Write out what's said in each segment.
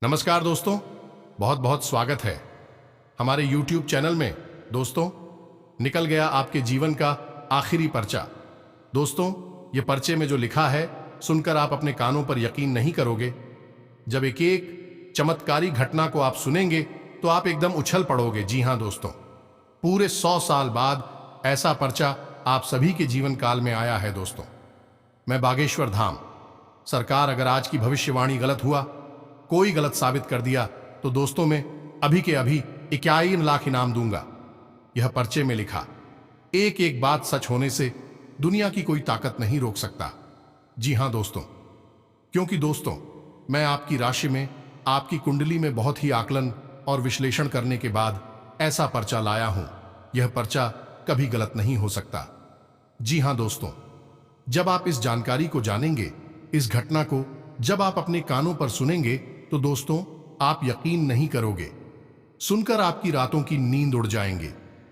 नमस्कार दोस्तों, बहुत बहुत स्वागत है हमारे YouTube चैनल में। दोस्तों, निकल गया आपके जीवन का आखिरी पर्चा। दोस्तों, ये पर्चे में जो लिखा है सुनकर आप अपने कानों पर यकीन नहीं करोगे। जब एक एक चमत्कारी घटना को आप सुनेंगे तो आप एकदम उछल पड़ोगे। जी हां दोस्तों, पूरे 100 साल बाद ऐसा पर्चा आप सभी के जीवन काल में आया है। दोस्तों, मैं बागेश्वर धाम सरकार अगर आज की भविष्यवाणी गलत हुआ, कोई गलत साबित कर दिया, तो दोस्तों मैं अभी के अभी 51 लाख इनाम दूंगा। यह पर्चे में लिखा एक एक बात सच होने से दुनिया की कोई ताकत नहीं रोक सकता। जी हां दोस्तों, क्योंकि दोस्तों मैं आपकी राशि में, आपकी कुंडली में बहुत ही आकलन और विश्लेषण करने के बाद ऐसा पर्चा लाया हूं। यह पर्चा कभी गलत नहीं हो सकता। जी हां दोस्तों, जब आप इस जानकारी को जानेंगे, इस घटना को जब आप अपने कानों पर सुनेंगे, तो दोस्तों आप यकीन नहीं करोगे। सुनकर आपकी रातों की नींद उड़ जाएंगे,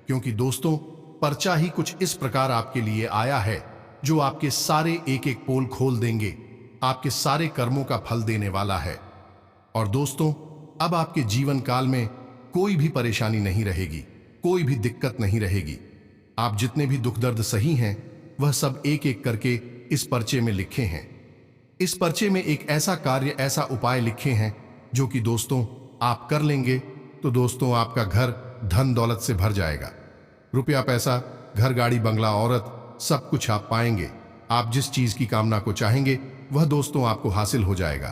क्योंकि दोस्तों पर्चा ही कुछ इस प्रकार आपके लिए आया है जो आपके सारे एक एक पोल खोल देंगे, आपके सारे कर्मों का फल देने वाला है। और दोस्तों, अब आपके जीवन काल में कोई भी परेशानी नहीं रहेगी, कोई भी दिक्कत नहीं रहेगी। आप जितने भी दुख दर्द सही हैं, वह सब एक एक करके इस पर्चे में लिखे हैं। इस पर्चे में एक ऐसा कार्य, ऐसा उपाय लिखे हैं जो कि दोस्तों आप कर लेंगे तो दोस्तों आपका घर धन दौलत से भर जाएगा। रुपया पैसा, घर गाड़ी बंगला औरत, सब कुछ आप पाएंगे। आप जिस चीज की कामना को चाहेंगे वह दोस्तों आपको हासिल हो जाएगा।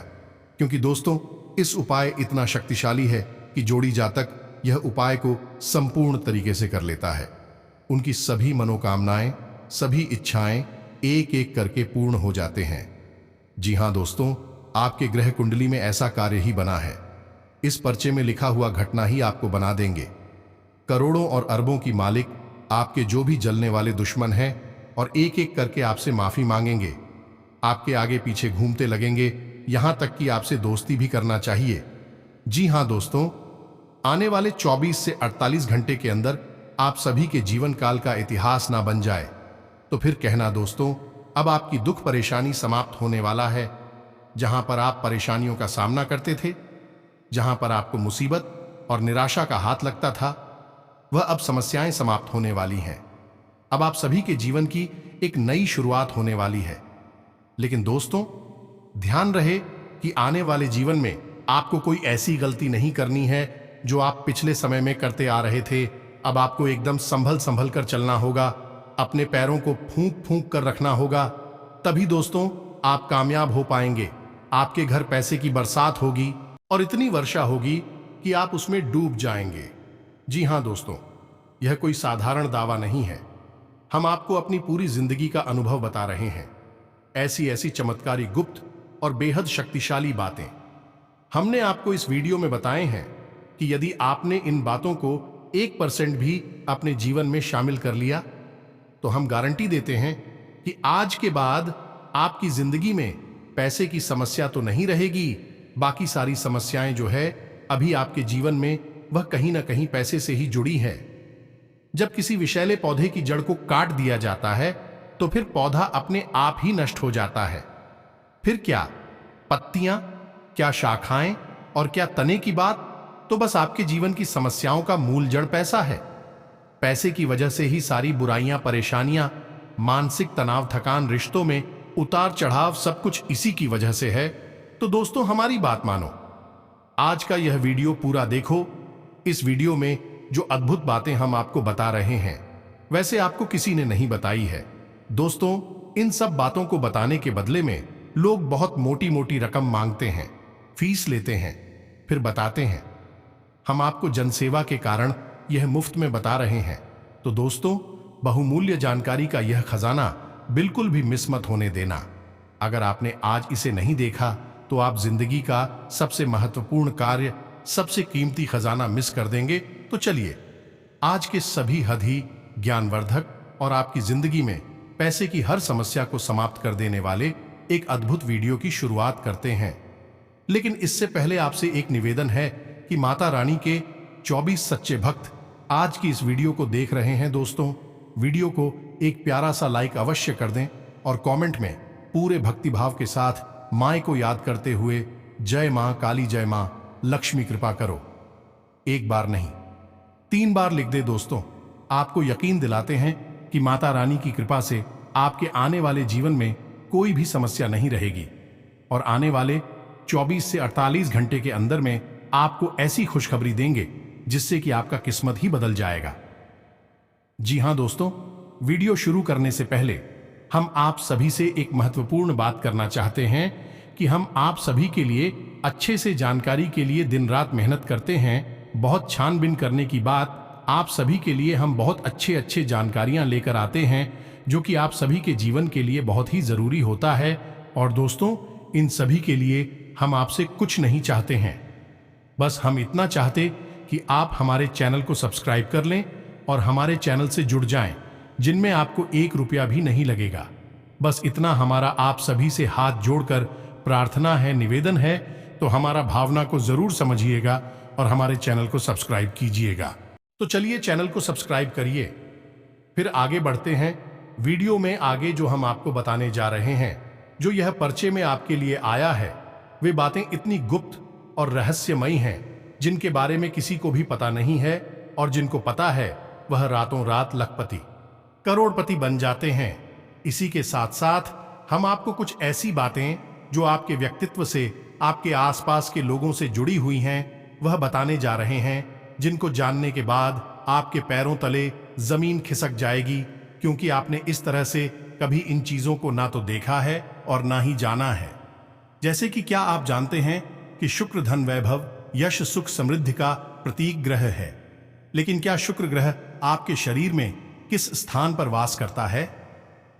क्योंकि दोस्तों इस उपाय इतना शक्तिशाली है कि जोड़ी जातक यह उपाय को संपूर्ण तरीके से कर लेता है। उनकी सभी मनोकामनाएं, सभी इच्छाएं एक एक करके पूर्ण हो जाते हैं। जी हां दोस्तों, आपके ग्रह कुंडली में ऐसा कार्य ही बना है। इस पर्चे में लिखा हुआ घटना ही आपको बना देंगे करोड़ों और अरबों की मालिक। आपके जो भी जलने वाले दुश्मन हैं और एक एक करके आपसे माफी मांगेंगे, आपके आगे पीछे घूमते लगेंगे, यहां तक कि आपसे दोस्ती भी करना चाहिए। जी हां दोस्तों, आने वाले 24 से 48 घंटे के अंदर आप सभी के जीवन काल का इतिहास ना बन जाए तो फिर कहना दोस्तों, अब आपकी दुख परेशानी समाप्त होने वाला है। जहां पर आप परेशानियों का सामना करते थे, जहां पर आपको मुसीबत और निराशा का हाथ लगता था, वह अब समस्याएं समाप्त होने वाली हैं। अब आप सभी के जीवन की एक नई शुरुआत होने वाली है। लेकिन दोस्तों ध्यान रहे कि आने वाले जीवन में आपको कोई ऐसी गलती नहीं करनी है जो आप पिछले समय में करते आ रहे थे। अब आपको एकदम संभल संभल कर चलना होगा, अपने पैरों को फूंक फूंक कर रखना होगा, तभी दोस्तों आप कामयाब हो पाएंगे। आपके घर पैसे की बरसात होगी और इतनी वर्षा होगी कि आप उसमें डूब जाएंगे। जी हां दोस्तों, यह कोई साधारण दावा नहीं है। हम आपको अपनी पूरी जिंदगी का अनुभव बता रहे हैं। ऐसी ऐसी चमत्कारी, गुप्त और बेहद शक्तिशाली बातें हमने आपको इस वीडियो में बताए हैं कि यदि आपने इन बातों को 1% भी अपने जीवन में शामिल कर लिया तो हम गारंटी देते हैं कि आज के बाद आपकी जिंदगी में पैसे की समस्या तो नहीं रहेगी। बाकी सारी समस्याएं जो है अभी आपके जीवन में, वह कहीं ना कहीं पैसे से ही जुड़ी है। जब किसी विषैले पौधे की जड़ को काट दिया जाता है तो फिर पौधा अपने आप ही नष्ट हो जाता है। फिर क्या पत्तियां, क्या शाखाएं और क्या तने की बात, तो बस आपके जीवन की समस्याओं का मूल जड़ पैसा है। पैसे की वजह से ही सारी बुराइयां, परेशानियां, मानसिक तनाव, थकान, रिश्तों में उतार चढ़ाव, सब कुछ इसी की वजह से है। तो दोस्तों हमारी बात मानो, आज का यह वीडियो पूरा देखो। इस वीडियो में जो अद्भुत बातें हम आपको बता रहे हैं, वैसे आपको किसी ने नहीं बताई है। दोस्तों इन सब बातों को बताने के बदले में लोग बहुत मोटी मोटी रकम मांगते हैं, फीस लेते हैं, फिर बताते हैं। हम आपको जनसेवा के कारण यह मुफ्त में बता रहे हैं। तो दोस्तों बहुमूल्य जानकारी का यह खजाना बिल्कुल भी मिस मत होने देना। अगर आपने आज इसे नहीं देखा तो आप जिंदगी का सबसे महत्वपूर्ण कार्य, सबसे कीमती खजाना मिस कर देंगे। तो चलिए आज के सभी हद ही ज्ञानवर्धक और आपकी जिंदगी में पैसे की हर समस्या को समाप्त कर देने वाले एक अद्भुत वीडियो की शुरुआत करते हैं। लेकिन इससे पहले आपसे एक निवेदन है कि माता रानी के 24 सच्चे भक्त आज की इस वीडियो को देख रहे हैं। दोस्तों वीडियो को एक प्यारा सा लाइक अवश्य कर दें और कमेंट में पूरे भक्तिभाव के साथ मां को याद करते हुए जय मां काली, जय मां लक्ष्मी कृपा करो। एक बार नहीं, 3 बार लिख दे दोस्तों। आपको यकीन दिलाते हैं कि माता रानी की कृपा से आपके आने वाले जीवन में कोई भी समस्या नहीं रहेगी और आने वाले 24 से 48 घंटे के अंदर में आपको ऐसी खुशखबरी देंगे जिससे कि आपका किस्मत ही बदल जाएगा। जी हां दोस्तों, वीडियो शुरू करने से पहले हम आप सभी से एक महत्वपूर्ण बात करना चाहते हैं कि हम आप सभी के लिए अच्छे से जानकारी के लिए दिन रात मेहनत करते हैं। बहुत छानबीन करने की बात, आप सभी के लिए हम बहुत अच्छे जानकारियां लेकर आते हैं जो कि आप सभी के जीवन के लिए बहुत ही जरूरी होता है। और दोस्तों, इन सभी के लिए हम आपसे कुछ नहीं चाहते हैं, बस हम इतना चाहते कि आप हमारे चैनल को सब्सक्राइब कर लें और हमारे चैनल से जुड़ जाएं, जिनमें आपको 1 रुपया भी नहीं लगेगा। बस इतना हमारा आप सभी से हाथ जोड़कर प्रार्थना है, निवेदन है। तो हमारा भावना को जरूर समझिएगा और हमारे चैनल को सब्सक्राइब कीजिएगा। तो चलिए चैनल को सब्सक्राइब करिए। फिर आगे बढ़ते हैं वीडियो में। आगे जो हम आपको बताने जा रहे हैं, जो यह पर्चे में आपके लिए आया है, वे बातें इतनी गुप्त और रहस्यमयी हैं जिनके बारे में किसी को भी पता नहीं है, और जिनको पता है वह रातों रात लखपति करोड़पति बन जाते हैं। इसी के साथ साथ हम आपको कुछ ऐसी बातें जो आपके व्यक्तित्व से, आपके आसपास के लोगों से जुड़ी हुई हैं, वह बताने जा रहे हैं, जिनको जानने के बाद आपके पैरों तले जमीन खिसक जाएगी, क्योंकि आपने इस तरह से कभी इन चीजों को ना तो देखा है और ना ही जाना है। जैसे कि क्या आप जानते हैं कि शुक्र धन वैभव यश सुख समृद्धि का प्रतीक ग्रह है, लेकिन क्या शुक्र ग्रह आपके शरीर में किस स्थान पर वास करता है?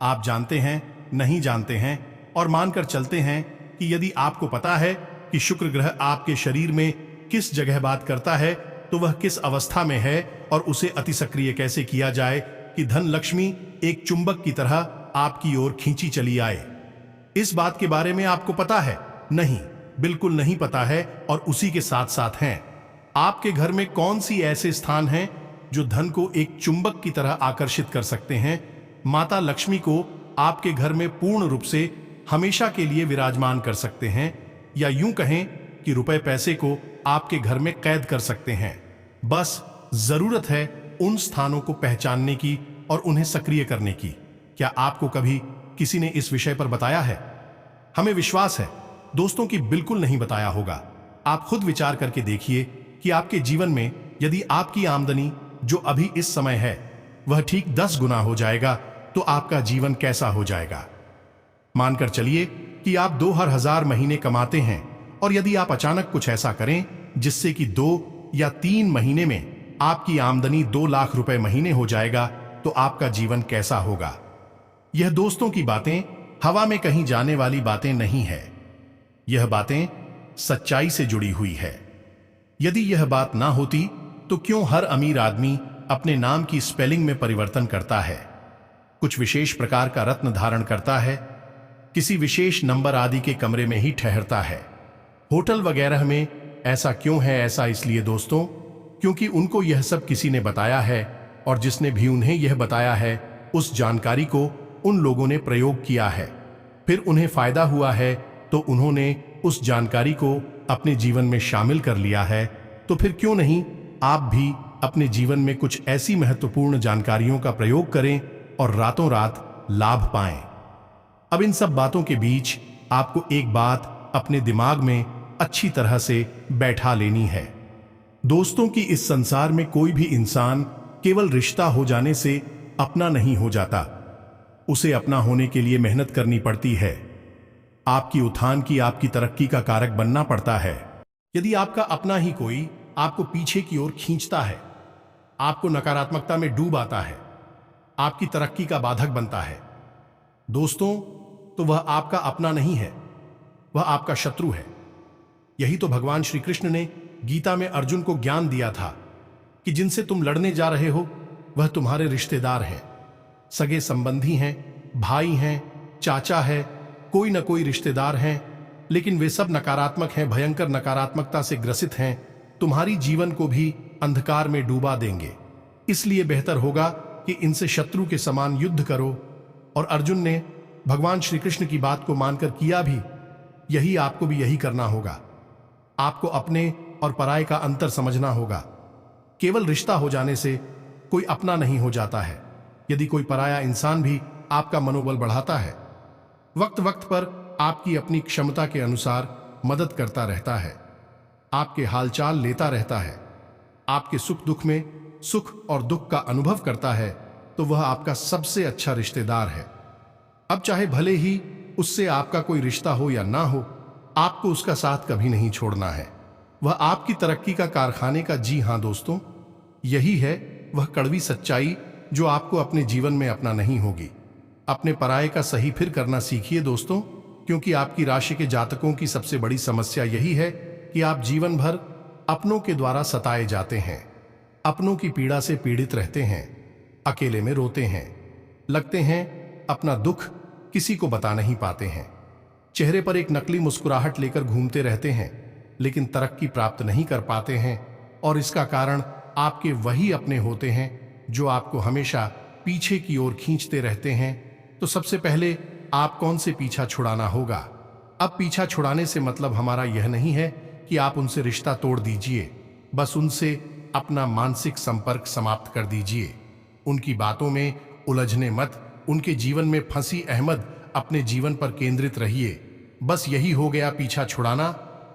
आप जानते हैं, नहीं जानते हैं? और मानकर चलते हैं कि यदि आपको पता है कि शुक्र ग्रह आपके शरीर में किस जगह बात करता है, तो वह किस अवस्था में है और उसे अति सक्रिय कैसे किया जाए कि धन लक्ष्मी एक चुंबक की तरह आपकी ओर खींची चली आए। इस बात के बारे में आपको पता है? नहीं, बिल्कुल नहीं पता है। और उसी के साथ साथ हैं, आपके घर में कौन सी ऐसे स्थान हैं जो धन को एक चुंबक की तरह आकर्षित कर सकते हैं? माता लक्ष्मी को आपके घर में पूर्ण रूप से हमेशा के लिए विराजमान कर सकते हैं, या यूं कहें कि रुपए पैसे को आपके घर में कैद कर सकते हैं। बस जरूरत है उन स्थानों को पहचानने की और उन्हें सक्रिय करने की। क्या आपको कभी किसी ने इस विषय पर बताया है? हमें विश्वास है दोस्तों कि बिल्कुल नहीं बताया होगा। आप खुद विचार करके देखिए कि आपके जीवन में यदि आपकी आमदनी जो अभी इस समय है वह ठीक 10 गुना हो जाएगा, तो आपका जीवन कैसा हो जाएगा। मानकर चलिए कि आप 2000 महीने कमाते हैं, और यदि आप अचानक कुछ ऐसा करें जिससे कि 2 या 3 महीने में आपकी आमदनी 2 लाख रुपए महीने हो जाएगा, तो आपका जीवन कैसा होगा। यह दोस्तों की बातें हवा में कहीं जाने वाली बातें नहीं है। यह बातें सच्चाई से जुड़ी हुई है। यदि यह बात ना होती तो क्यों हर अमीर आदमी अपने नाम की स्पेलिंग में परिवर्तन करता है, कुछ विशेष प्रकार का रत्न धारण करता है, किसी विशेष नंबर आदि के कमरे में ही ठहरता है। होटल वगैरह में ऐसा क्यों है? ऐसा इसलिए दोस्तों क्योंकि उनको यह सब किसी ने बताया है, और जिसने भी उन्हें यह बताया है उस जानकारी को उन लोगों ने प्रयोग किया है, फिर उन्हें फायदा हुआ है, तो उन्होंने उस जानकारी को अपने जीवन में शामिल कर लिया है। तो फिर क्यों नहीं आप भी अपने जीवन में कुछ ऐसी महत्वपूर्ण जानकारियों का प्रयोग करें और रातों रात लाभ पाएं। अब इन सब बातों के बीच आपको एक बात अपने दिमाग में अच्छी तरह से बैठा लेनी है दोस्तों कि इस संसार में कोई भी इंसान केवल रिश्ता हो जाने से अपना नहीं हो जाता। उसे अपना होने के लिए मेहनत करनी पड़ती है। आपकी उत्थान की, आपकी तरक्की का कारक बनना पड़ता है। यदि आपका अपना ही कोई आपको पीछे की ओर खींचता है, आपको नकारात्मकता में डूब आता है, आपकी तरक्की का बाधक बनता है दोस्तों, तो वह आपका अपना नहीं है, वह आपका शत्रु है। यही तो भगवान श्री कृष्ण ने गीता में अर्जुन को ज्ञान दिया था कि जिनसे तुम लड़ने जा रहे हो वह तुम्हारे रिश्तेदार हैं, सगे संबंधी हैं, भाई हैं, चाचा है, कोई न कोई रिश्तेदार हैं, लेकिन वे सब नकारात्मक हैं, भयंकर नकारात्मकता से ग्रसित हैं, तुम्हारी जीवन को भी अंधकार में डूबा देंगे। इसलिए बेहतर होगा कि इनसे शत्रु के समान युद्ध करो। और अर्जुन ने भगवान श्री कृष्ण की बात को मानकर किया भी। यही आपको भी यही करना होगा। आपको अपने और पराये का अंतर समझना होगा। केवल रिश्ता हो जाने से कोई अपना नहीं हो जाता है। यदि कोई पराया इंसान भी आपका मनोबल बढ़ाता है, वक्त वक्त पर आपकी अपनी क्षमता के अनुसार मदद करता रहता है, आपके हालचाल लेता रहता है, आपके सुख दुख में सुख और दुख का अनुभव करता है, तो वह आपका सबसे अच्छा रिश्तेदार है। अब चाहे भले ही उससे आपका कोई रिश्ता हो या ना हो, आपको उसका साथ कभी नहीं छोड़ना है। वह आपकी तरक्की का कारखाने का, जी हां दोस्तों, यही है वह कड़वी सच्चाई जो आपको अपने जीवन में अपना नहीं होगी। अपने पराये का सही फिर करना सीखिए दोस्तों, क्योंकि आपकी राशि के जातकों की सबसे बड़ी समस्या यही है कि आप जीवन भर अपनों के द्वारा सताए जाते हैं, अपनों की पीड़ा से पीड़ित रहते हैं, अकेले में रोते हैं, लगते हैं अपना दुख किसी को बता नहीं पाते हैं, चेहरे पर एक नकली मुस्कुराहट लेकर घूमते रहते हैं, लेकिन तरक्की प्राप्त नहीं कर पाते हैं। और इसका कारण आपके वही अपने होते हैं जो आपको हमेशा पीछे की ओर खींचते रहते हैं। तो सबसे पहले आप कौन से पीछा छुड़ाना होगा। अब पीछा छुड़ाने से मतलब हमारा यह नहीं है कि आप उनसे रिश्ता तोड़ दीजिए, बस उनसे अपना मानसिक संपर्क समाप्त कर दीजिए। उनकी बातों में उलझने मत, उनके जीवन में फंसी अहमद अपने जीवन पर केंद्रित रहिए। बस यही हो गया पीछा छुड़ाना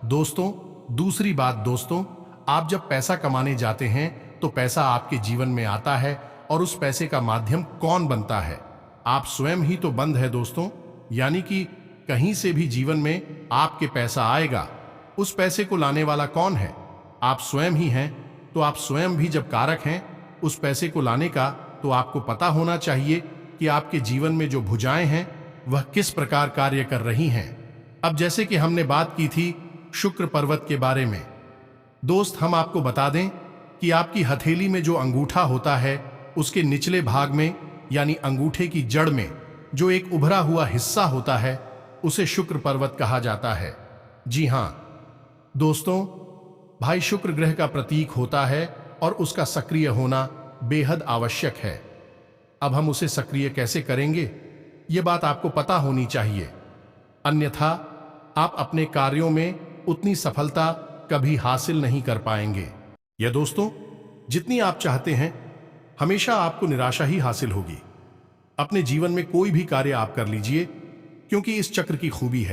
दोस्तों। दूसरी बात दोस्तों, आप जब पैसा कमाने जाते हैं तो पैसा आपके जीवन में आता है, और उस पैसे का माध्यम कौन बनता है? आप स्वयं ही तो बंद है दोस्तों। यानी कि कहीं से भी जीवन में आपके पैसा आएगा, उस पैसे को लाने वाला कौन है? आप स्वयं ही हैं। तो आप स्वयं भी जब कारक हैं उस पैसे को लाने का, तो आपको पता होना चाहिए कि आपके जीवन में जो भुजाएं हैं वह किस प्रकार कार्य कर रही हैं। अब जैसे कि हमने बात की थी शुक्र पर्वत के बारे में, दोस्त हम आपको बता दें कि आपकी हथेली में जो अंगूठा होता है उसके निचले भाग में, यानी अंगूठे की जड़ में जो एक उभरा हुआ हिस्सा होता है, उसे शुक्र पर्वत कहा जाता है। जी हां दोस्तों, भाई शुक्र ग्रह का प्रतीक होता है और उसका सक्रिय होना बेहद आवश्यक है। अब हम उसे सक्रिय कैसे करेंगे, यह बात आपको पता होनी चाहिए, अन्यथा आप अपने कार्यों में उतनी सफलता कभी हासिल नहीं कर पाएंगे। यह दोस्तों, जितनी आप चाहते हैं हमेशा आपको निराशा ही हासिल होगी। अपने जीवन में कोई भी कार्य आप कर लीजिए, क्योंकि इस चक्र की खूबी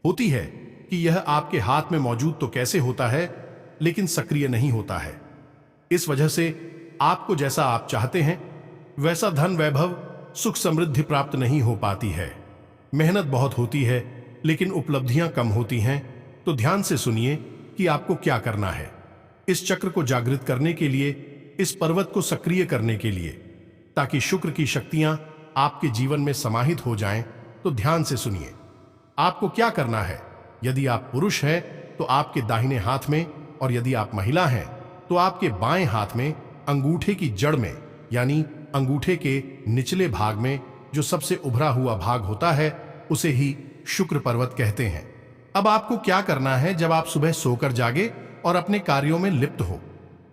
होती है कि यह आपके हाथ में मौजूद तो कैसे होता है, लेकिन सक्रिय नहीं होता है। इस वजह से आपको जैसा आप चाहते हैं वैसा धन वैभव सुख समृद्धि प्राप्त नहीं हो पाती है। मेहनत बहुत होती है लेकिन उपलब्धियां कम होती हैं। तो ध्यान से सुनिए कि आपको क्या करना है इस चक्र को जागृत करने के लिए, इस पर्वत को सक्रिय करने के लिए, ताकि शुक्र की शक्तियां आपके जीवन में समाहित हो जाएं। तो ध्यान से सुनिए आपको क्या करना है। यदि आप पुरुष हैं तो आपके दाहिने हाथ में, और यदि आप महिला हैं तो आपके बाएं हाथ में अंगूठे की जड़ में, यानी अंगूठे के निचले भाग में जो सबसे उभरा हुआ भाग होता है, उसे ही शुक्र पर्वत कहते हैं। अब आपको क्या करना है, जब आप सुबह सोकर जागे और अपने कार्यों में लिप्त हो,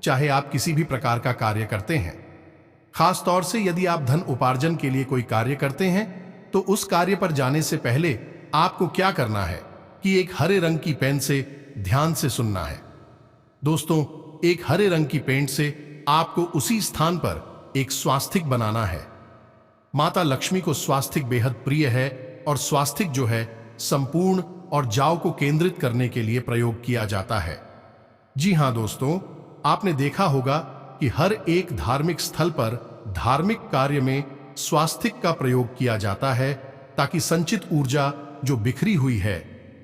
चाहे आप किसी भी प्रकार का कार्य करते हैं, खास तौर से यदि आप धन उपार्जन के लिए कोई कार्य करते हैं, तो उस कार्य पर जाने से पहले आपको क्या करना है कि एक हरे रंग की पेन से ध्यान से सुनना है। दोस्तों, एक हरे रंग की पेन से आपको उसी स्थान पर एक स्वास्तिक बनाना है। माता लक्ष्मी को स्वास्तिक बेहद प्रिय है, और स्वास्तिक जो है संपूर्ण और जाव को केंद्रित करने के लिए प्रयोग किया जाता है। जी हां दोस्तों, आपने देखा होगा कि हर एक धार्मिक स्थल पर धार्मिक कार्य में स्वास्तिक का प्रयोग किया जाता है, ताकि संचित ऊर्जा जो बिखरी हुई है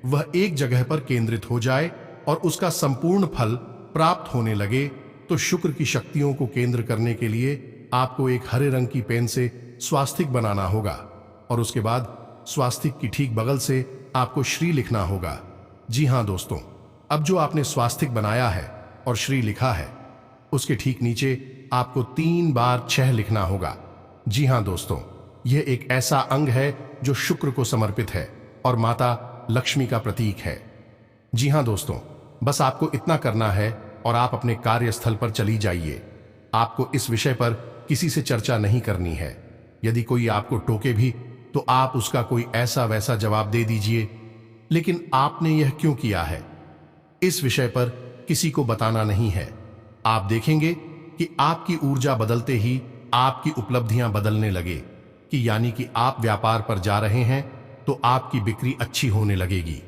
वह एक जगह पर केंद्रित हो जाए और उसका संपूर्ण फल प्राप्त होने लगे। तो शुक्र की शक्तियों को केंद्र करने के लिए आपको एक हरे रंग की पेन से स्वास्तिक बनाना होगा, और उसके बाद स्वास्तिक की ठीक बगल से आपको श्री लिखना होगा। जी हां दोस्तों, अब जो आपने स्वास्तिक बनाया है और श्री लिखा है, उसके ठीक नीचे आपको 3 बार 6 लिखना होगा। जी हां दोस्तों, यह एक ऐसा अंग है जो शुक्र को समर्पित है और माता लक्ष्मी का प्रतीक है। जी हां दोस्तों, बस आपको इतना करना है और आप अपने कार्यस्थल पर चली जाइए। आपको इस विषय पर किसी से चर्चा नहीं करनी है। यदि कोई आपको टोके भी तो आप उसका कोई ऐसा वैसा जवाब दे दीजिए, लेकिन आपने यह क्यों किया है, इस विषय पर किसी को बताना नहीं है। आप देखेंगे कि आपकी ऊर्जा बदलते ही आपकी उपलब्धियां बदलने लगे, कि यानी कि आप व्यापार पर जा रहे हैं तो आपकी बिक्री अच्छी होने लगेगी।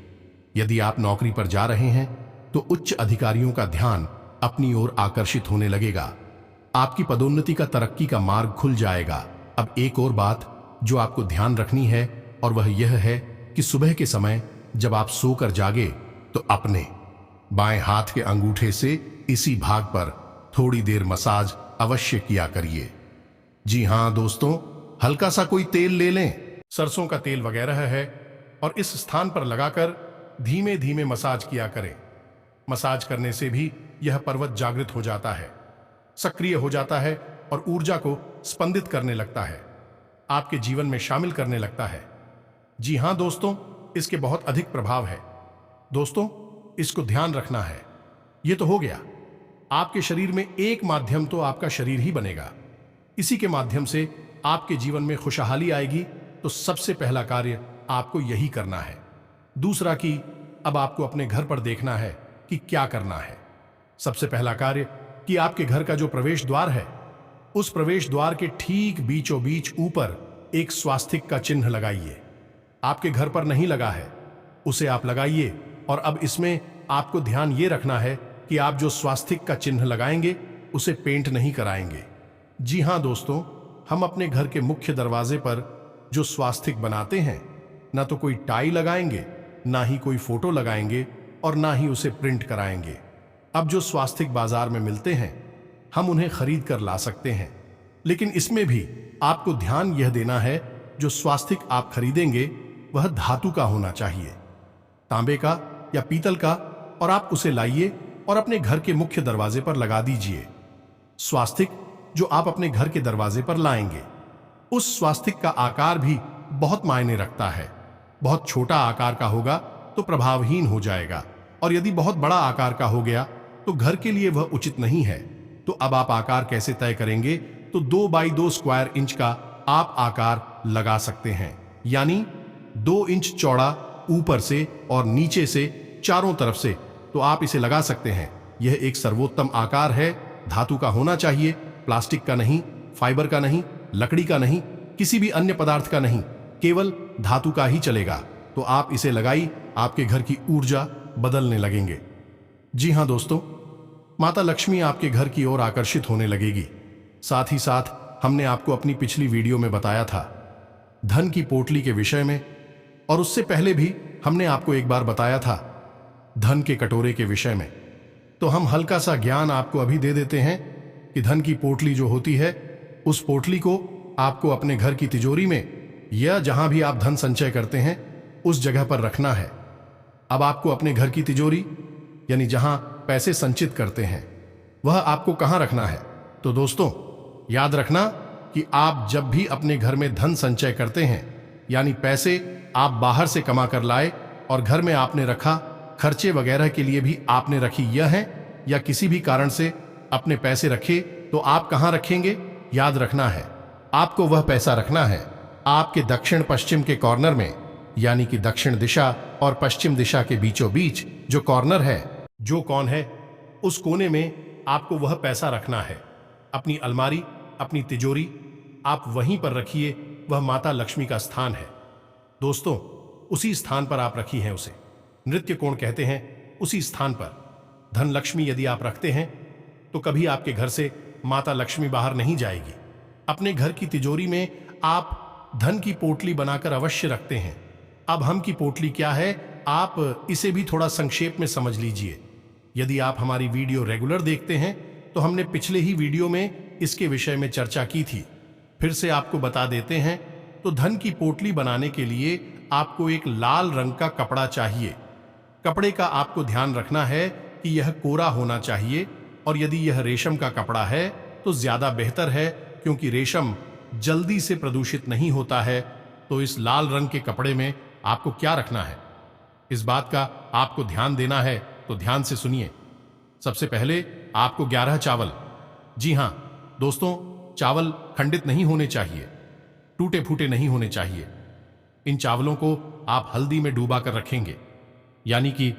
यदि आप नौकरी पर जा रहे हैं तो उच्च अधिकारियों का ध्यान अपनी ओर आकर्षित होने लगेगा। आपकी पदोन्नति का तरक्की का मार्ग खुल जाएगा। अब एक और बात जो आपको ध्यान रखनी है और वह यह है कि सुबह के समय जब आप सोकर जागे तो अपने बाएं हाथ के अंगूठे से इसी भाग पर थोड़ी देर मसाज अवश्य किया करिए। जी हां दोस्तों, हल्का सा कोई तेल ले लें, सरसों का तेल वगैरह है, और इस स्थान पर लगाकर धीमे धीमे मसाज किया करें। मसाज करने से भी यह पर्वत जागृत हो जाता है, सक्रिय हो जाता है और ऊर्जा को स्पंदित करने लगता है, आपके जीवन में शामिल करने लगता है। जी हां दोस्तों, इसके बहुत अधिक प्रभाव है। दोस्तों, इसको ध्यान रखना है। यह तो हो गया, आपके शरीर में एक माध्यम तो आपका शरीर ही बनेगा, इसी के माध्यम से आपके जीवन में खुशहाली आएगी। तो सबसे पहला कार्य आपको यही करना है। दूसरा कि अब आपको अपने घर पर देखना है कि क्या करना है। सबसे पहला कार्य कि आपके घर का जो प्रवेश द्वार है, उस प्रवेश द्वार के ठीक बीचों बीच ऊपर एक स्वास्तिक का चिन्ह लगाइए। आपके घर पर नहीं लगा है, उसे आप लगाइए। और अब इसमें आपको ध्यान ये रखना है कि आप जो स्वास्तिक का चिन्ह लगाएंगे उसे पेंट नहीं कराएंगे। जी हां दोस्तों, हम अपने घर के मुख्य दरवाजे पर जो स्वास्तिक बनाते हैं, ना तो कोई टाई लगाएंगे, ना ही कोई फोटो लगाएंगे, और ना ही उसे प्रिंट कराएंगे। अब जो स्वास्तिक बाजार में मिलते हैं, हम उन्हें खरीद कर ला सकते हैं, लेकिन इसमें भी आपको ध्यान यह देना है जो स्वास्तिक आप खरीदेंगे वह धातु का होना चाहिए, तांबे का या पीतल का, और आप उसे लाइए और अपने घर के मुख्य दरवाजे पर लगा दीजिए। स्वास्तिक जो आप अपने घर के दरवाजे पर लाएंगे, उस स्वास्तिक का आकार भी बहुत मायने रखता है। बहुत छोटा आकार का होगा तो प्रभावहीन हो जाएगा, और यदि बहुत बड़ा आकार का हो गया तो घर के लिए वह उचित नहीं है। तो अब आप आकार कैसे तय करेंगे? तो 2 बाई 2 स्क्वायर इंच का आप आकार लगा सकते हैं, यानी 2 इंच चौड़ा ऊपर से और नीचे से चारों तरफ से, तो आप इसे लगा सकते हैं। यह एक सर्वोत्तम आकार है, धातु का होना चाहिए, प्लास्टिक का नहीं, फाइबर का नहीं, लकड़ी का नहीं, किसी भी अन्य पदार्थ का नहीं, केवल धातु का ही चलेगा। तो आप इसे लगाई, आपके घर की ऊर्जा बदलने लगेंगे। जी हां दोस्तों, माता लक्ष्मी आपके घर की ओर आकर्षित होने लगेगी। साथ ही साथ हमने आपको अपनी पिछली वीडियो में बताया था धन की पोटली के विषय में, और उससे पहले भी हमने आपको एक बार बताया था धन के कटोरे के विषय में। तो हम हल्का सा ज्ञान आपको अभी दे देते हैं कि धन की पोटली जो होती है, उस पोटली को आपको अपने घर की तिजोरी में या जहां भी आप धन संचय करते हैं उस जगह पर रखना है। अब आपको अपने घर की तिजोरी यानी जहां पैसे संचित करते हैं वह आपको कहां रखना है? तो दोस्तों याद रखना कि आप जब भी अपने घर में धन संचय करते हैं, यानी पैसे आप बाहर से कमा कर लाए और घर में आपने रखा, खर्चे वगैरह के लिए भी आपने रखी यह है, या किसी भी कारण से अपने पैसे रखे, तो आप कहां रखेंगे? याद रखना है आपको वह पैसा रखना है आपके दक्षिण पश्चिम के कॉर्नर में, यानी कि दक्षिण दिशा और पश्चिम दिशा के बीचों बीच जो कॉर्नर है, जो कौन है, उस कोने में आपको वह पैसा रखना है। अपनी अलमारी, अपनी तिजोरी आप वहीं पर रखिए, वह माता लक्ष्मी का स्थान है। दोस्तों उसी स्थान पर आप रखी हैं उसे, नृत्य कोण कहते हैं, उसी स्थान पर धन लक्ष्मी यदि आप रखते हैं तो कभी आपके घर से माता लक्ष्मी बाहर नहीं जाएगी। अपने घर की तिजोरी में आप धन की पोटली बनाकर अवश्य रखते हैं। अब हम की पोटली क्या है, आप इसे भी थोड़ा संक्षेप में समझ लीजिए। यदि आप हमारी वीडियो रेगुलर देखते हैं तो हमने पिछले ही वीडियो में इसके विषय में चर्चा की थी। फिर से आपको बता देते हैं। तो धन की पोटली बनाने के लिए आपको एक लाल रंग का कपड़ा चाहिए। कपड़े का आपको ध्यान रखना है कि यह कोरा होना चाहिए, और यदि यह रेशम का कपड़ा है तो ज्यादा बेहतर है, क्योंकि रेशम जल्दी से प्रदूषित नहीं होता है। तो इस लाल रंग के कपड़े में आपको क्या रखना है, इस बात का आपको ध्यान देना है। तो ध्यान से सुनिए। सबसे पहले आपको 11 चावल, जी हां दोस्तों, चावल खंडित नहीं होने चाहिए, टूटे फूटे नहीं होने चाहिए। इन चावलों को आप हल्दी में डूबा कर रखेंगे, यानी कि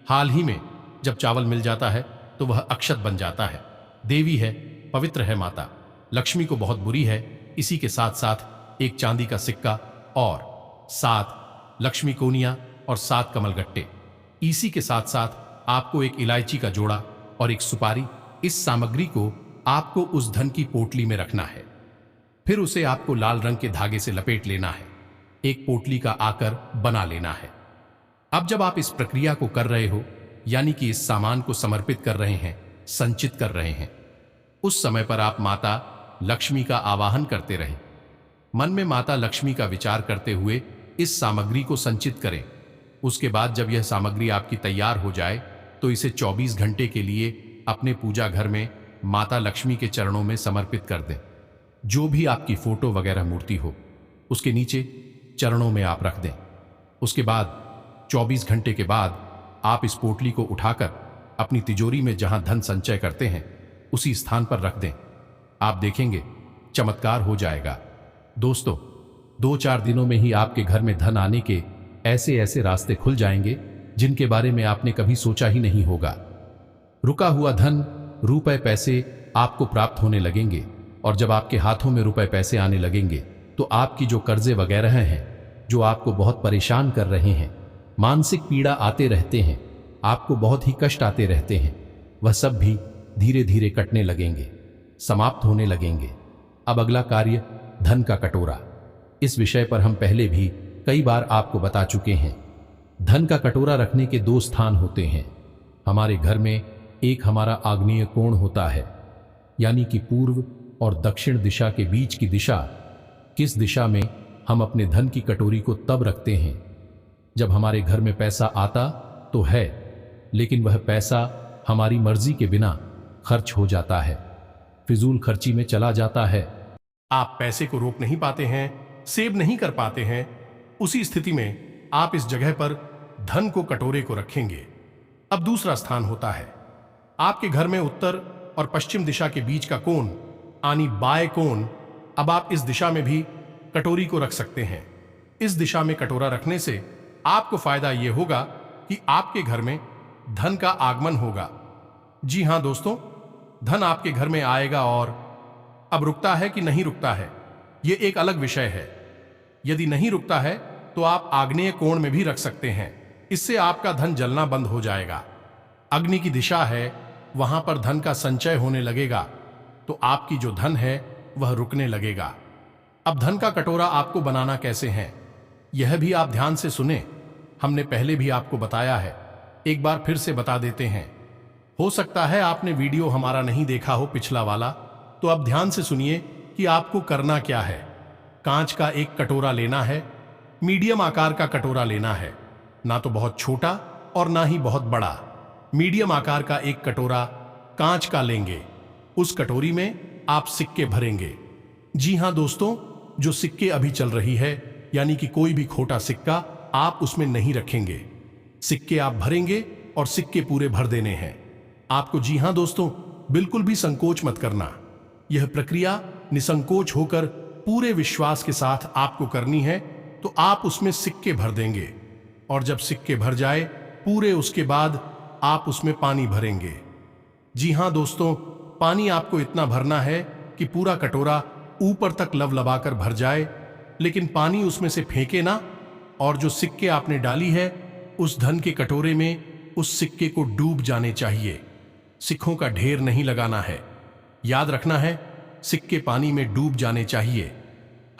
हाल ही में जब चावल मिल जाता है तो वह अक्षत बन जाता है। देवी है, पवित्र है माता, लक्ष्मी को बहुत बुरी है। इसी के साथ साथ एक चांदी का सिक्का और 7 लक्ष्मी कोनिया और 7 कमलगट्टे। इसी के साथ साथ आपको एक इलायची का जोड़ा और एक सुपारी। इस सामग्री को आपको उस धन की पोटली में रखना है। फिर उसे आपको लाल रंग के धागे से लपेट लेना है, एक पोटली का आकार बना लेना है। अब जब आप इस प्रक्रिया को कर रहे हो, यानी कि इस सामान को समर्पित कर रहे हैं, संचित कर रहे हैं, उस समय पर आप माता लक्ष्मी का आवाहन करते रहें। मन में माता लक्ष्मी का विचार करते हुए इस सामग्री को संचित करें। उसके बाद जब यह सामग्री आपकी तैयार हो जाए तो इसे 24 घंटे के लिए अपने पूजा घर में माता लक्ष्मी के चरणों में समर्पित कर दें। जो भी आपकी फोटो वगैरह मूर्ति हो उसके नीचे चरणों में आप रख दें। उसके बाद 24 घंटे के बाद आप इस पोटली को उठाकर अपनी तिजोरी में जहां धन संचय करते हैं उसी स्थान पर रख दें। आप देखेंगे चमत्कार हो जाएगा। दोस्तों, 2-4 दिनों में ही आपके घर में धन आने के ऐसे ऐसे रास्ते खुल जाएंगे जिनके बारे में आपने कभी सोचा ही नहीं होगा। रुका हुआ धन, रुपए पैसे आपको प्राप्त होने लगेंगे और जब आपके हाथों में रुपए पैसे आने लगेंगे तो आपकी जो कर्जे वगैरह हैं, जो आपको बहुत परेशान कर रहे हैं, मानसिक पीड़ा आते रहते हैं, आपको बहुत ही कष्ट आते रहते हैं, वह सब भी धीरे धीरे कटने लगेंगे, समाप्त होने लगेंगे। अब अगला कार्य धन का कटोरा। इस विषय पर हम पहले भी कई बार आपको बता चुके हैं। धन का कटोरा रखने के 2 स्थान होते हैं। हमारे घर में एक हमारा आग्नेय कोण होता है, यानी कि पूर्व और दक्षिण दिशा के बीच की दिशा। किस दिशा में हम अपने धन की कटोरी को तब रखते हैं जब हमारे घर में पैसा आता तो है, लेकिन वह पैसा हमारी मर्जी के बिना खर्च हो जाता है, फिजूल खर्ची में चला जाता है। आप पैसे को रोक नहीं पाते हैं, सेव नहीं कर पाते हैं। उसी स्थिति में आप इस जगह पर धन को कटोरे को रखेंगे। अब दूसरा स्थान होता है आपके घर में उत्तर और पश्चिम दिशा के बीच का कोण, यानी बाएं कोण। अब आप इस दिशा में भी कटोरी को रख सकते हैं। इस दिशा में कटोरा रखने से आपको फायदा यह होगा कि आपके घर में धन का आगमन होगा। जी हां दोस्तों, धन आपके घर में आएगा। और अब रुकता है कि नहीं रुकता है, यह एक अलग विषय है। यदि नहीं रुकता है तो आप आग्नेय कोण में भी रख सकते हैं। इससे आपका धन जलना बंद हो जाएगा। अग्नि की दिशा है, वहां पर धन का संचय होने लगेगा, तो आपकी जो धन है वह रुकने लगेगा। अब धन का कटोरा आपको बनाना कैसे है, यह भी आप ध्यान से सुने। हमने पहले भी आपको बताया है, एक बार फिर से बता देते हैं। हो सकता है आपने वीडियो हमारा नहीं देखा हो, पिछला वाला, तो अब ध्यान से सुनिए कि आपको करना क्या है। कांच का एक कटोरा लेना है, मीडियम आकार का कटोरा लेना है, ना तो बहुत छोटा और ना ही बहुत बड़ा। मीडियम आकार का एक कटोरा कांच का लेंगे। उस कटोरी में आप सिक्के भरेंगे। जी हां दोस्तों, जो सिक्के अभी चल रही है, यानी कि कोई भी खोटा सिक्का आप उसमें नहीं रखेंगे। सिक्के आप भरेंगे और सिक्के पूरे भर देने हैं आपको। जी हां दोस्तों, बिल्कुल भी संकोच मत करना। यह प्रक्रिया निसंकोच होकर पूरे विश्वास के साथ आपको करनी है। तो आप उसमें सिक्के भर देंगे और जब सिक्के भर जाए पूरे, उसके बाद आप उसमें पानी भरेंगे। जी हां दोस्तों, पानी आपको इतना भरना है कि पूरा कटोरा ऊपर तक लवलबाकर भर जाए, लेकिन पानी उसमें से फेंके ना। और जो सिक्के आपने डाली है उस धन के कटोरे में, उस सिक्के को डूब जाने चाहिए। सिक्कों का ढेर नहीं लगाना है। याद रखना है, सिक्के पानी में डूब जाने चाहिए।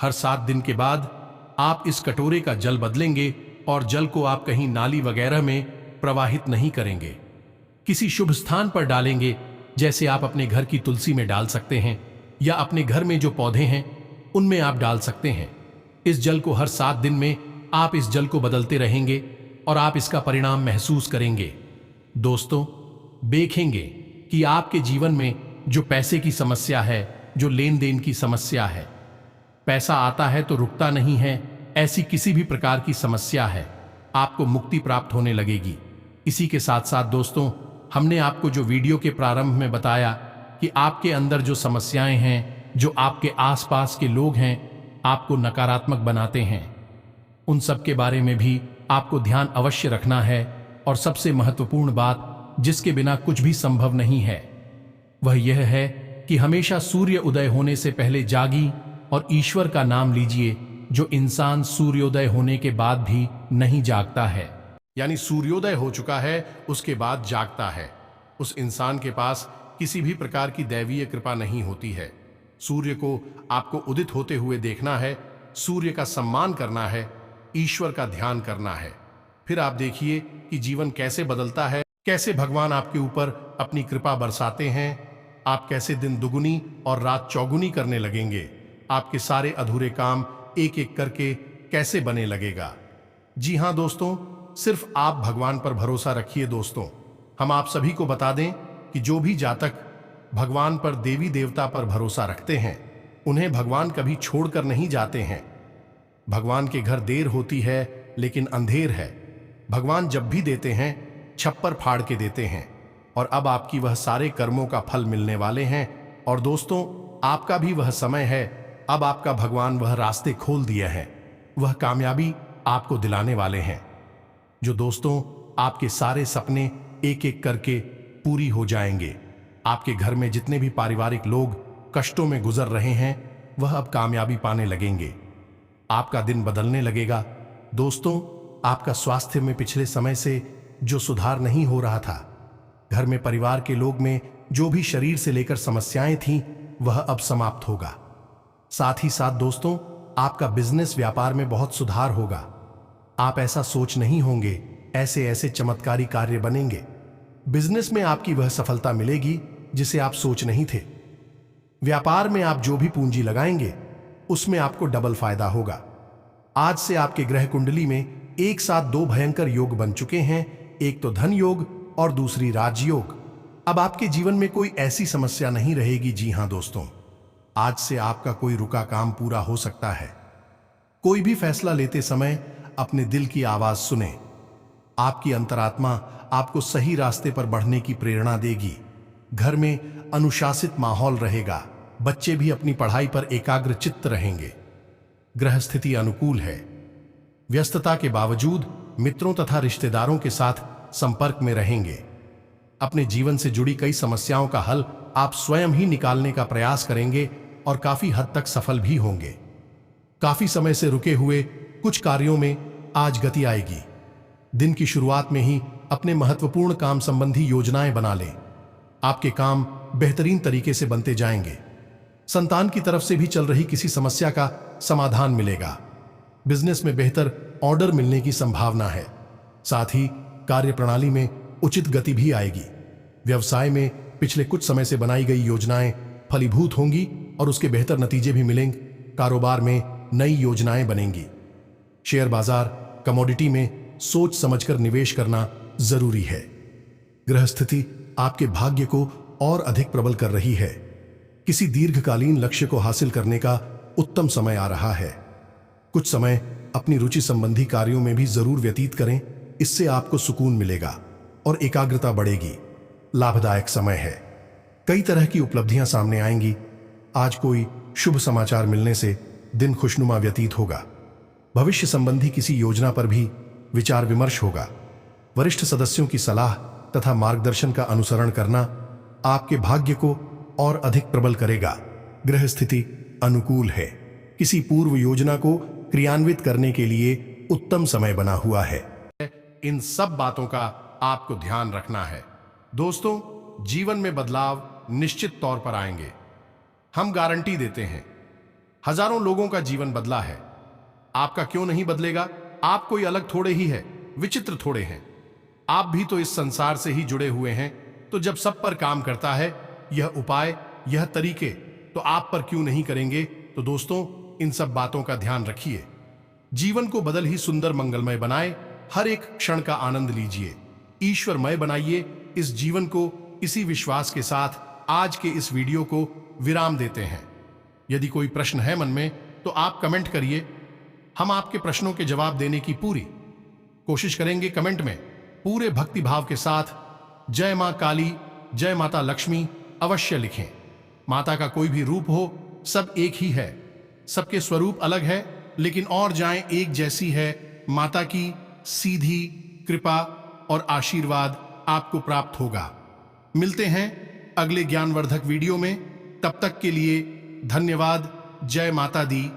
हर 7 दिन के बाद आप इस कटोरे का जल बदलेंगे और जल को आप कहीं नाली वगैरह में प्रवाहित नहीं करेंगे। किसी शुभ स्थान पर डालेंगे, जैसे आप अपने घर की तुलसी में डाल सकते हैं या अपने घर में जो पौधे हैं उनमें आप डाल सकते हैं। इस जल को हर 7 दिन में आप इस जल को बदलते रहेंगे और आप इसका परिणाम महसूस करेंगे। दोस्तों, देखेंगे कि आपके जीवन में जो पैसे की समस्या है, जो लेन देन की समस्या है, पैसा आता है तो रुकता नहीं है, ऐसी किसी भी प्रकार की समस्या है, आपको मुक्ति प्राप्त होने लगेगी। इसी के साथ साथ दोस्तों, हमने आपको जो वीडियो के प्रारंभ में बताया कि आपके अंदर जो समस्याएं हैं, जो आपके आसपास के लोग हैं आपको नकारात्मक बनाते हैं, उन सब के बारे में भी आपको ध्यान अवश्य रखना है। और सबसे महत्वपूर्ण बात, जिसके बिना कुछ भी संभव नहीं है। वह यह है कि हमेशा सूर्य उदय होने से पहले जागी और ईश्वर का नाम लीजिए, जो इंसान सूर्योदय होने के बाद भी नहीं जागता है। यानी सूर्योदय हो चुका है, उसके बाद जागता है, उस इंसान के पास किसी भी प्रकार की दैवीय कृपा नहीं होती है। सूर्य को आपको उदित होते हुए देखना है, सूर्य का सम्मान करना है, ईश्वर का ध्यान करना है। फिर आप देखिए कि जीवन कैसे बदलता है, कैसे भगवान आपके ऊपर अपनी कृपा बरसाते हैं। आप कैसे दिन दुगुनी और रात चौगुनी करने लगेंगे। आपके सारे अधूरे काम एक एक करके कैसे बने लगेगा। जी हाँ दोस्तों, सिर्फ आप भगवान पर भरोसा रखिए। दोस्तों, हम आप सभी को बता दें कि जो भी जातक भगवान पर, देवी देवता पर भरोसा रखते हैं, उन्हें भगवान कभी छोड़कर नहीं जाते हैं। भगवान के घर देर होती है लेकिन अंधेर है। भगवान जब भी देते हैं छप्पर फाड़ के देते हैं, और अब आपकी वह सारे कर्मों का फल मिलने वाले हैं। और दोस्तों, आपका भी वह समय है, अब आपका भगवान वह रास्ते खोल दिए हैं, वह कामयाबी आपको दिलाने वाले हैं। जो दोस्तों, आपके सारे सपने एक एक करके पूरी हो जाएंगे। आपके घर में जितने भी पारिवारिक लोग कष्टों में गुजर रहे हैं, वह अब कामयाबी पाने लगेंगे। आपका दिन बदलने लगेगा। दोस्तों, आपका स्वास्थ्य में पिछले समय से जो सुधार नहीं हो रहा था, घर में परिवार के लोग में जो भी शरीर से लेकर समस्याएं थीं, वह अब समाप्त होगा। साथ ही साथ दोस्तों, आपका बिजनेस व्यापार में बहुत सुधार होगा। आप ऐसा सोच नहीं होंगे, ऐसे ऐसे चमत्कारी कार्य बनेंगे। बिजनेस में आपकी वह सफलता मिलेगी जिसे आप सोच नहीं थे। व्यापार में आप जो भी पूंजी लगाएंगे, उसमें आपको डबल फायदा होगा। आज से आपके ग्रह कुंडली में एक साथ दो भयंकर योग बन चुके हैं, एक तो धन योग और दूसरी राजयोग। अब आपके जीवन में कोई ऐसी समस्या नहीं रहेगी। जी हां दोस्तों, आज से आपका कोई रुका काम पूरा हो सकता है। कोई भी फैसला लेते समय अपने दिल की आवाज सुने। आपकी अंतरात्मा आपको सही रास्ते पर बढ़ने की प्रेरणा देगी। घर में अनुशासित माहौल रहेगा। बच्चे भी अपनी पढ़ाई पर एकाग्र चित्त रहेंगे। ग्रह स्थिति अनुकूल है। व्यस्तता के बावजूद मित्रों तथा रिश्तेदारों के साथ संपर्क में रहेंगे। अपने जीवन से जुड़ी कई समस्याओं का हल आप स्वयं ही निकालने का प्रयास करेंगे और काफी हद तक सफल भी होंगे। काफी समय से रुके हुए कुछ कार्यों में आज गति आएगी। दिन की शुरुआत में ही अपने महत्वपूर्ण काम संबंधी योजनाएं बना लें। आपके काम बेहतरीन तरीके से बनते जाएंगे। संतान की तरफ से भी चल रही किसी समस्या का समाधान मिलेगा। बिजनेस में बेहतर ऑर्डर मिलने की संभावना है। साथ ही कार्य प्रणाली में उचित गति भी आएगी। व्यवसाय में पिछले कुछ समय से बनाई गई योजनाएं फलीभूत होंगी और उसके बेहतर नतीजे भी मिलेंगे। कारोबार में नई योजनाएं बनेंगी। शेयर बाजार, कमोडिटी में सोच समझकर निवेश करना जरूरी है। ग्रह स्थिति आपके भाग्य को और अधिक प्रबल कर रही है। किसी दीर्घकालीन लक्ष्य को हासिल करने का उत्तम समय आ रहा है। कुछ समय अपनी रुचि संबंधी कार्यों में भी जरूर व्यतीत करें, इससे आपको सुकून मिलेगा और एकाग्रता बढ़ेगी। लाभदायक समय है। कई तरह की उपलब्धियां सामने आएंगी। आज कोई शुभ समाचार मिलने से दिन खुशनुमा व्यतीत होगा। भविष्य संबंधी किसी योजना पर भी विचार विमर्श होगा। वरिष्ठ सदस्यों की सलाह तथा मार्गदर्शन का अनुसरण करना आपके भाग्य को और अधिक प्रबल करेगा। ग्रह स्थिति अनुकूल है। किसी पूर्व योजना को क्रियान्वित करने के लिए उत्तम समय बना हुआ है। इन सब बातों का आपको ध्यान रखना है। दोस्तों, जीवन में बदलाव निश्चित तौर पर आएंगे। हम गारंटी देते हैं। हजारों लोगों का जीवन बदला है। आपका क्यों नहीं बदलेगा? आप कोई अलग थोड़े ही है, विचित्र थोड़े हैं। आप भी तो इस संसार से ही जुड़े हुए हैं। तो जब सब पर काम करता है यह उपाय, यह तरीके, तो आप पर क्यों नहीं करेंगे? तो दोस्तों, इन सब बातों का ध्यान रखिए। जीवन को बदल ही सुंदर मंगलमय बनाए। हर एक क्षण का आनंद लीजिए। ईश्वरमय बनाइए इस जीवन को। इसी विश्वास के साथ आज के इस वीडियो को विराम देते हैं। यदि कोई प्रश्न है मन में तो आप कमेंट करिए। हम आपके प्रश्नों के जवाब देने की पूरी कोशिश करेंगे। कमेंट में पूरे भक्ति भाव के साथ जय मां काली, जय माता लक्ष्मी अवश्य लिखें। माता का कोई भी रूप हो, सब एक ही है। सबके स्वरूप अलग है, लेकिन और जाएं एक जैसी है। माता की सीधी कृपा और आशीर्वाद आपको प्राप्त होगा। मिलते हैं अगले ज्ञानवर्धक वीडियो में। तब तक के लिए धन्यवाद। जय माता दी।